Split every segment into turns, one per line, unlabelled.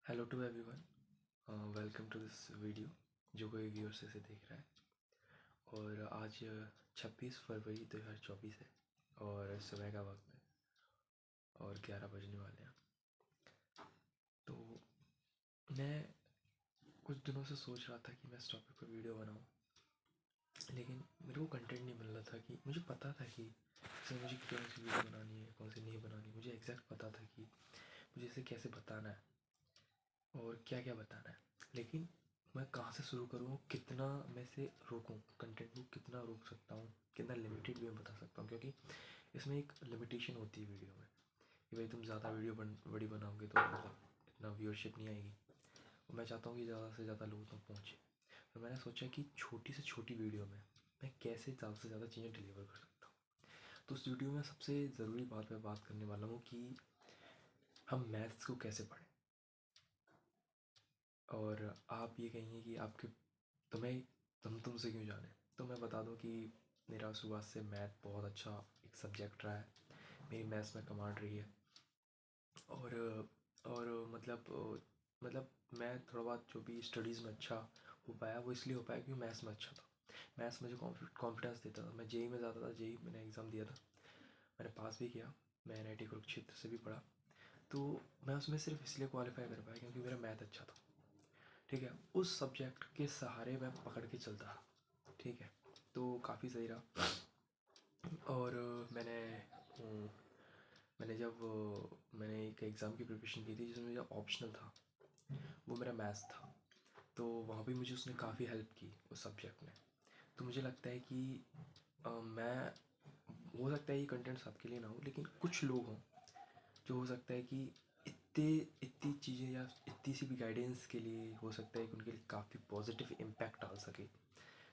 Hello to everyone, welcome to this video जो कोई viewers से देख रहा है। और आज 26 फरवरी 2024 है और सुबह का वक्त है और 11 बजने वाले हैं। तो मैं कुछ दिनों से सोच रहा था कि मैं इस टॉपिक पर वीडियो बनाऊं, लेकिन मेरे को कंटेंट नहीं मिल रहा था। कि मुझे पता था कि जैसे मुझे कौन सी वीडियो बनानी है, कौन सी नहीं बनानी। मुझे एग्जैक्ट पता था कि मुझे इसे कैसे बताना है और क्या क्या बताना है, लेकिन मैं कहाँ से शुरू करूँ, कितना मैं से रोकूँ, कंटेंट को कितना रोक सकता हूँ, कितना लिमिटेड भी मैं बता सकता हूँ। क्योंकि इसमें एक लिमिटेशन होती है वीडियो में कि भाई तुम ज़्यादा वीडियो बड़ी बनाओगे तो मतलब इतना व्यूअरशिप नहीं आएगी। और मैं चाहता हूँ कि ज़्यादा से ज़्यादा लोगों तक पहुँचे। तो मैंने सोचा कि छोटी से छोटी वीडियो में मैं कैसे ज़्यादा से ज़्यादा चीज़ें डिलीवर कर सकता हूँ। तो उस वीडियो में सबसे ज़रूरी बात मैं बात करने वाला हूँ कि हम मैथ्स को कैसे पढ़ें। और आप ये कहेंगे कि आपके तुम्हें तुमसे क्यों जाने। तो मैं बता दूं कि मेरा सुबह से मैथ बहुत अच्छा एक सब्जेक्ट रहा है। मेरी मैथ्स में कमांड रही है। और और मतलब मैं थोड़ा बहुत जो भी स्टडीज़ में अच्छा हो पाया वो इसलिए हो पाया क्योंकि मैथ्स में अच्छा था। मैथ्स मुझे कॉन्फिडेंस देता था। मैं जेई में जाता था, जेई मैंने एग्ज़ाम दिया था, मैंने पास भी किया। मैं एनआईटी कुरुक्षेत्र से भी पढ़ा। तो मैं उसमें सिर्फ इसलिए क्वालिफाई कर पाया क्योंकि मेरा मैथ अच्छा था। ठीक है, उस सब्जेक्ट के सहारे मैं पकड़ के चलता रहा। ठीक है, तो काफ़ी सही रहा। और मैंने जब मैंने एक एग्ज़ाम की प्रिपरेशन की थी जिसमें मेरा ऑप्शनल था, वो मेरा मैथ्स था। तो वहाँ भी मुझे उसने काफ़ी हेल्प की उस सब्जेक्ट में। तो मुझे लगता है कि मैं हो सकता है ये कंटेंट सबके लिए ना हो, लेकिन कुछ लोग हों जो हो सकता है कि इतने इतनी चीज़ें या इतनी सी भी गाइडेंस के लिए हो सकता है कि उनके लिए काफ़ी पॉजिटिव इम्पैक्ट डाल सके।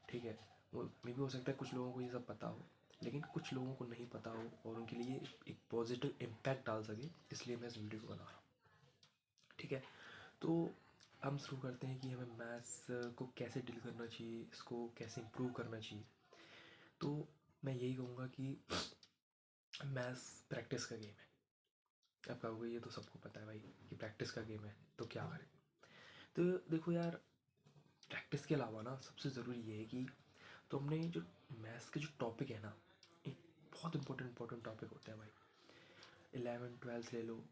ठीक है, वो मे भी हो सकता है कुछ लोगों को ये सब पता हो, लेकिन कुछ लोगों को नहीं पता हो और उनके लिए एक पॉजिटिव इम्पैक्ट डाल सके, इसलिए मैं इस वीडियो को बना रहा हूँ। ठीक है, तो हम शुरू करते हैं कि हमें मैथ्स को कैसे डील करना चाहिए, इसको कैसे इम्प्रूव करना चाहिए। तो मैं यही कहूँगा कि मैथ्स प्रैक्टिस का गेम है। अब कहोगे ये तो सबको पता है भाई कि प्रैक्टिस का गेम है, तो क्या करें। तो देखो यार, प्रैक्टिस के अलावा ना सबसे ज़रूरी ये है कि तो हमने जो मैथ्स के जो टॉपिक है ना, एक बहुत इंपॉर्टेंट टॉपिक होते हैं भाई। 11th 12th ले लो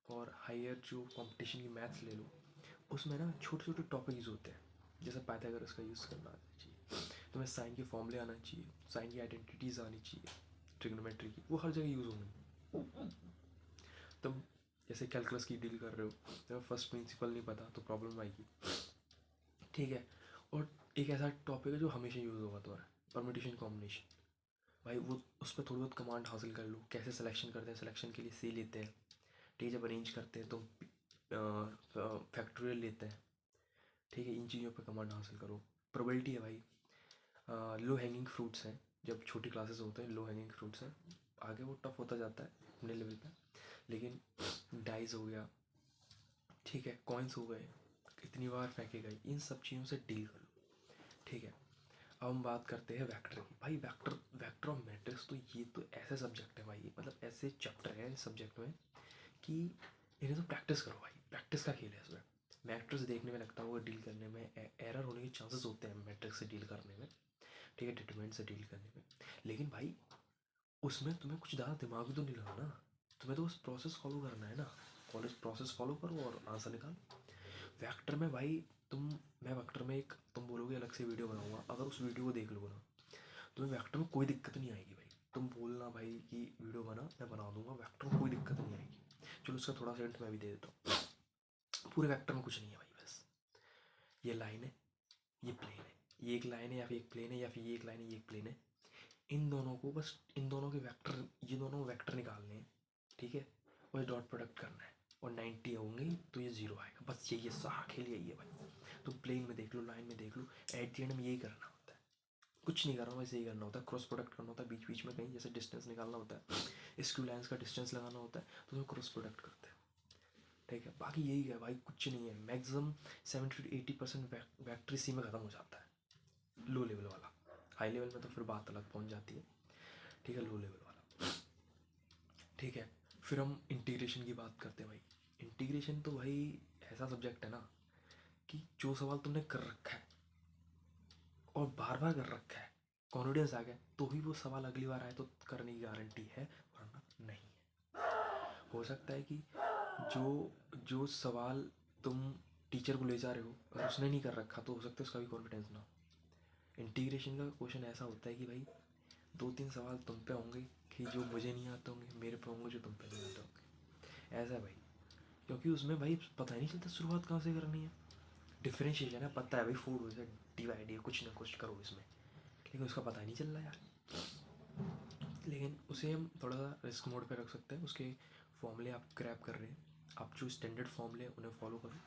और हायर जो कंपटीशन की मैथ्स ले लो, उसमें ना छोटे छोटे टॉपिक यूज़ होते हैं। जैसे पाइथागोरस का यूज़ करना आना चाहिए, तुम्हें साइन के फॉर्मूले आना चाहिए, साइन की आइडेंटिटीज़ आनी चाहिए, ट्रिग्नोमेट्री की, वो हर जगह यूज़ होंगी। तब जैसे कैलकुलस की डील कर रहे हो, जब फर्स्ट प्रिंसिपल नहीं पता तो प्रॉब्लम आएगी। ठीक है, और एक ऐसा टॉपिक है जो हमेशा यूज़ होगा तुम्हारा, परमिटेशन कॉम्बिनेशन। भाई वो उस पर थोड़ी बहुत कमांड हासिल कर लो, कैसे सिलेक्शन करते हैं, सिलेक्शन के लिए सी लेते हैं। ठीक है, जब अरेंज करते हैं तो फैक्टोरियल लेते हैं। ठीक है, इन चीज़ों पर कमांड हासिल करो। प्रोबेबिलिटी है भाई, लो हैंगिंग फ्रूट्स हैं। जब छोटी क्लासेस होते हैं लो हैंगिंग फ्रूट्स हैं, आगे वो टफ होता जाता है अपने लेवल पे। लेकिन डाइस हो गया, ठीक है, कॉइन्स हो गए, कितनी बार फेंके गए, इन सब चीज़ों से डील कर लो। ठीक है, अब हम बात करते हैं वेक्टर की। भाई वेक्टर वेक्टर ऑफ मैट्रिक्स, तो ये तो ऐसे सब्जेक्ट है भाई, मतलब ऐसे चैप्टर है इस सब्जेक्ट में कि इन्हें तो प्रैक्टिस करो भाई। प्रैक्टिस का खेल है इसमें। मैट्रिक्स देखने में लगता होगा डील करने में एरर होने के चांसेस होते हैं मैट्रिक्स से डील करने में। ठीक है, डिटरमिनेंट से डील करने में, लेकिन भाई उसमें तुम्हें कुछ ज़्यादा दिमाग भी तो नहीं लगाना। तुम्हें तो बस प्रोसेस फॉलो करना है ना। कॉलेज प्रोसेस फॉलो करो और आंसर निकालो। वेक्टर में भाई मैं वेक्टर में एक तुम बोलोगे अलग से वीडियो बनाऊंगा, अगर उस वीडियो को देख लोगे ना तुम्हें वेक्टर में कोई दिक्कत नहीं आएगी भाई। तुम बोलना भाई कि वीडियो बना, मैं बना दूंगा, वेक्टर में कोई दिक्कत नहीं आएगी। चलो उसका थोड़ा सा हिंट मैं भी दे देता हूँ। पूरे वेक्टर में कुछ नहीं है भाई, बस ये लाइन है, ये प्लेन है, ये एक लाइन है या फिर एक प्लेन है, या फिर ये एक लाइन है ये एक प्लेन है। इन दोनों को बस, इन दोनों के वेक्टर, ये दोनों वेक्टर निकालने हैं। ठीक है, और डॉट प्रोडक्ट करना है और 90 होंगे तो ये 0 आएगा। बस यही है, सारा खेल यही है भाई। तुम प्लेन में देख लो, लाइन में देख लो, एट द एंड में यही करना होता है। कुछ नहीं करना, बस यही करना होता है। क्रॉस प्रोडक्ट करना होता है बीच बीच में कहीं, जैसे डिस्टेंस निकालना होता है, स्क्यू लाइन्स का डिस्टेंस लगाना होता है, तो उसमें क्रॉस प्रोडक्ट करते हैं। ठीक है, बाकी यही है भाई, कुछ नहीं है। मैक्सिमम 70 to 80% वैक्टर इसी में ख़त्म हो जाता है, लो लेवल वाला। हाई लेवल में तो फिर बात अलग पहुंच जाती है। ठीक है, लो लेवल वाला। ठीक है, फिर हम इंटीग्रेशन की बात करते हैं भाई। इंटीग्रेशन तो भाई ऐसा सब्जेक्ट है ना कि जो सवाल तुमने कर रखा है और बार बार कर रखा है, कॉन्फिडेंस आ गया, तो ही वो सवाल अगली बार आए तो करने की गारंटी है, वरना नहीं है। हो सकता है कि जो जो सवाल तुम टीचर को ले जा रहे हो अगर उसने नहीं कर रखा तो हो सकता है उसका भी कॉन्फिडेंस ना हो। इंटीग्रेशन का क्वेश्चन ऐसा होता है कि भाई 2-3 सवाल तुम पे होंगे कि जो मुझे नहीं आते होंगे, मेरे पे होंगे जो तुम पे नहीं आते होंगे, ऐसा है भाई। क्योंकि उसमें भाई पता ही नहीं चलता शुरुआत कहाँ से करनी है। डिफरेंशिएशन है, पता है भाई फूड हो जाए डिवाइड है, कुछ ना कुछ करो इसमें, लेकिन उसका पता ही नहीं चल रहा यार। लेकिन उसे हम थोड़ा सा रिस्क मोड पे रख सकते हैं। उसके फॉर्मूले आप क्रैप कर रहे हैं, आप जो स्टैंडर्ड फॉर्मूले उन्हें फॉलो करो,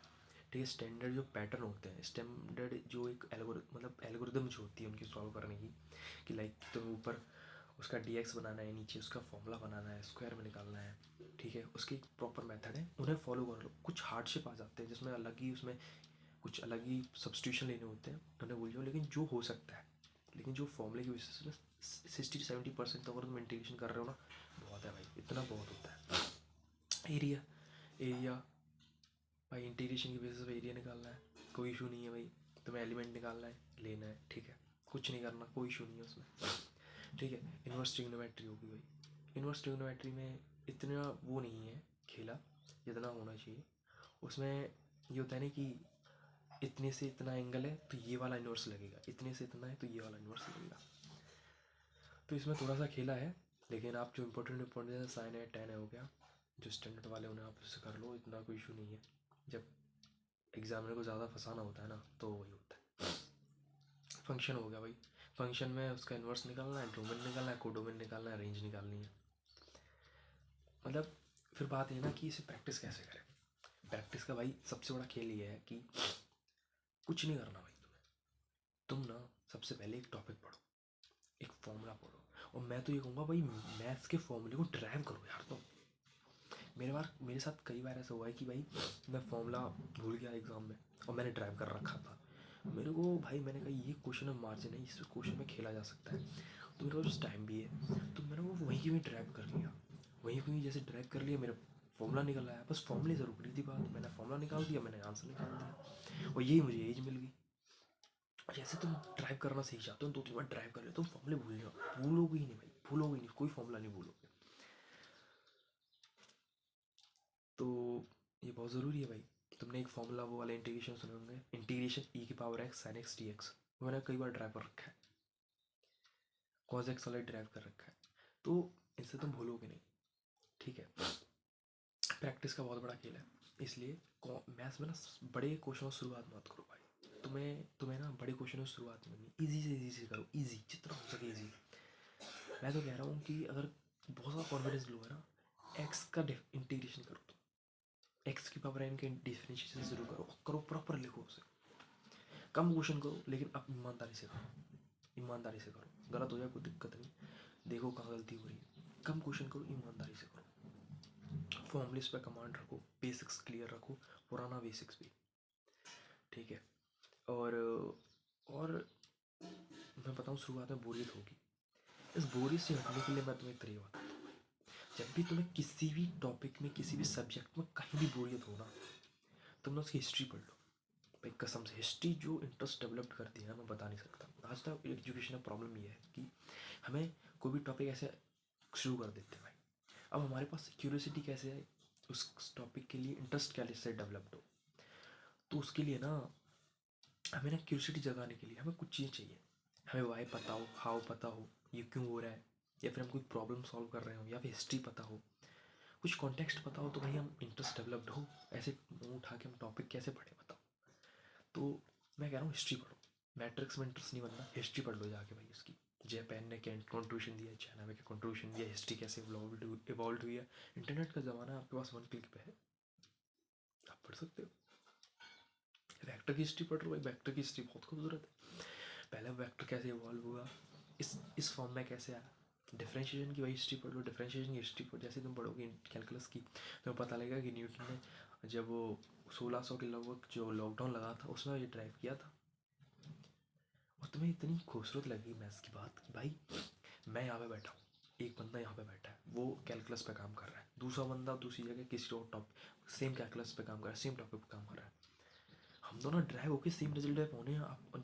ठीक है। स्टैंडर्ड जो पैटर्न होते हैं, स्टैंडर्ड जो एक एल्गोरिदम जो होती है उनकी सॉल्व करने की, कि लाइक तो ऊपर उसका dx बनाना है, नीचे उसका फॉर्मूला बनाना है, स्क्वायर में निकालना है, ठीक है। उसकी एक प्रॉपर मेथड है, उन्हें फॉलो कर लो। कुछ हार्डशिप आ जाते हैं जिसमें अलग ही उसमें कुछ अलग ही सब्सटीट्यूशन लेने होते हैं, उन्हें भूल जाओ। लेकिन जो हो सकता है, लेकिन जो फॉर्मूले की बेसिस पे 60-70% तो अगर तुम इंटीग्रेशन कर रहे हो ना, बहुत है भाई, इतना बहुत होता है। एरिया एरिया भाई इंटीग्रेशन की बेसिस पे एरिया निकालना है, कोई इशू नहीं है भाई। तुम्हें एलिमेंट निकालना है, लेना है, ठीक है, कुछ नहीं करना, कोई इशू नहीं है उसमें, ठीक है। इन्वर्स ट्रिग्नोमेट्री होगी भाई, इन्वर्स ट्रिग्नोमेट्री में इतना वो नहीं है खेला जितना होना चाहिए। उसमें ये होता है ना कि इतने से इतना एंगल है तो ये वाला इन्वर्स लगेगा, इतने से इतना है तो ये वाला इन्वर्स लगेगा। तो इसमें थोड़ा सा खेला है, लेकिन आप जो इंपॉर्टेंट है, साइन है, टेन है, हो गया। जो स्टैंडर्ड वाले उन्हें आप उससे कर लो, इतना कोई इशू नहीं है। जब एग्जामिनर को ज़्यादा फंसाना होता है ना तो वही होता है। फंक्शन हो गया भाई, फंक्शन में उसका इन्वर्स निकालना है, डोमेन निकालना है, कोडोमेन निकालना है, रेंज निकालनी है। मतलब फिर बात ये ना कि इसे प्रैक्टिस कैसे करें। प्रैक्टिस का भाई सबसे बड़ा खेल ये है कि कुछ नहीं करना भाई, तुम ना सबसे पहले एक टॉपिक पढ़ो, एक फॉर्मूला पढ़ो, और मैं तो ये कहूँगा भाई मैथ्स के फॉर्मूले को ड्राइव करो यार। तुम मेरे साथ कई बार ऐसा हुआ है कि भाई मैं फॉर्मूला भूल गया एग्ज़ाम में और मैंने ड्राइव कर रखा था। मेरे को भाई मैंने कहा ये क्वेश्चन में मार्जिन है, इस क्वेश्चन में खेला जा सकता है, तो मेरे पास टाइम भी है, तो मैंने वो वहीं की वहीं ड्राइव कर लिया। वहीं की वहीं जैसे ड्राइव कर लिया, मेरा फॉर्मूला निकल आया, बस फॉर्मूले से रुक रही थी बात, मैंने फॉर्मूला निकाल दिया, मैंने आंसर निकाल दिया, और यही मुझे एज मिल गई। जैसे तुम ड्राइव करना सीख जाते हो, 2-3 बार ड्राइव कर ले, तुम फॉर्मूले भूलोगे ही नहीं भाई, भूलोगे ही नहीं, कोई फॉर्मूला नहीं भूलोगे। तो ये बहुत ज़रूरी है भाई। तुमने एक फॉर्मूला वो वाला इंटीग्रेशन सुने होंगे, इंटीग्रेशन ई की power x sine x D x, मैंने कई बार ड्राइव कर रखा है, कॉज एक्स वाला ड्राइव कर रखा है, तो इससे तुम भूलोगे नहीं, ठीक है। प्रैक्टिस का बहुत बड़ा खेल है, इसलिए मैथ्स में ना बड़े क्वेश्चनों से शुरुआत मत करो भाई। तुम्हें ना बड़े क्वेश्चनों से शुरुआत नहीं करनी, ईजी से करो, ईजी जितना हो सके ईजी। मैं तो कह रहा हूँ कि अगर बहुत ज़्यादा कॉन्फिडेंस लो है ना, एक्स का इंटीग्रेशन करो, तो एक्स की पावर एन के डिफरेंशिएशन शुरू करो, करो प्रॉपर, लिखो उसे। कम क्वेश्चन करो लेकिन अब ईमानदारी से करो, ईमानदारी से करो, गलत हो जाए कोई दिक्कत नहीं, देखो कहाँ गलती हो रही है। कम क्वेश्चन करो, ईमानदारी से करो, फॉर्मूलेस पे कमांड रखो, बेसिक्स क्लियर रखो, पुराना बेसिक्स भी, ठीक है। और मैं बताऊँ शुरुआत में बोरियत होगी, इस बोरियत से हटने के लिए मैं तुम्हें एक तरीका बताता हूँ। जब भी तुम्हें किसी भी टॉपिक में, किसी भी सब्जेक्ट में कहीं भी बोरियत हो ना, तुम ना उसकी हिस्ट्री पढ़ लो भाई, कसम से। हिस्ट्री जो इंटरेस्ट डेवलप करती है ना, मैं बता नहीं सकता। आज तक एजुकेशन में प्रॉब्लम ये है कि हमें कोई भी टॉपिक ऐसे शुरू कर देते हैं भाई, अब हमारे पास क्यूरियोसिटी कैसे है उस टॉपिक के लिए, इंटरेस्ट कैसे डेवलप्ड हो, तो उसके लिए ना हमें ना क्यूरियोसिटी जगाने के लिए हमें कुछ चीज़ें चाहिए। हमें वाई पता हो, हाउ पता हो, ये क्यों हो रहा है, या फिर हम कोई प्रॉब्लम सॉल्व कर रहे हो, या फिर हिस्ट्री पता हो, कुछ कॉन्टेक्स्ट पता हो, तो भाई हम इंटरेस्ट डेवलप्ड हो। ऐसे मुँह उठा के हम टॉपिक कैसे पढ़े बताओ। तो मैं कह रहा हूँ हिस्ट्री पढ़ो, मैट्रिक्स में इंटरेस्ट नहीं बनना, हिस्ट्री पढ़ लो जाके भाई उसकी। जय पैन ने क्या कॉन्ट्रीब्यूशन दिया, चाइना में क्या कॉन्ट्रीब्यूशन दिया, हिस्ट्री कैसे इवॉल्व हुई है। इंटरनेट का ज़माना आपके पास 1 क्लिक पे है, आप पढ़ सकते हो। वेक्टर की हिस्ट्री पढ़ लो भाई, वेक्टर की हिस्ट्री बहुत खूबसूरत है। पहले वेक्टर कैसे इवॉल्व हुआ, इस फॉर्म में कैसे आया। डिफरेंशिएशन की वही हिस्ट्री पढ़ लो, डिफरेंशिएशन की हिस्ट्री पढ़, जैसे तुम पढ़ोगे कैलकुलस की, तो पता लगेगा कि न्यूटन ने जब वो 1600 के लगभग जो लॉकडाउन लगा था उसमें ये ड्राइव किया था। और तुम्हें इतनी खूबसूरत लगी मैथ्स की बात कि भाई मैं यहाँ पे बैठा हूँ, एक बंदा यहाँ पे बैठा है, वो कैलकुलस पे काम कर रहा है, दूसरा बंदा दूसरी जगह किसी और टॉपिक सेम कैलकुलस पे काम कर रहा है, सेम टॉपिक पे काम कर रहा है, दोनों ड्रैग होके सेम रिजल्ट पे पहुँचे हैं और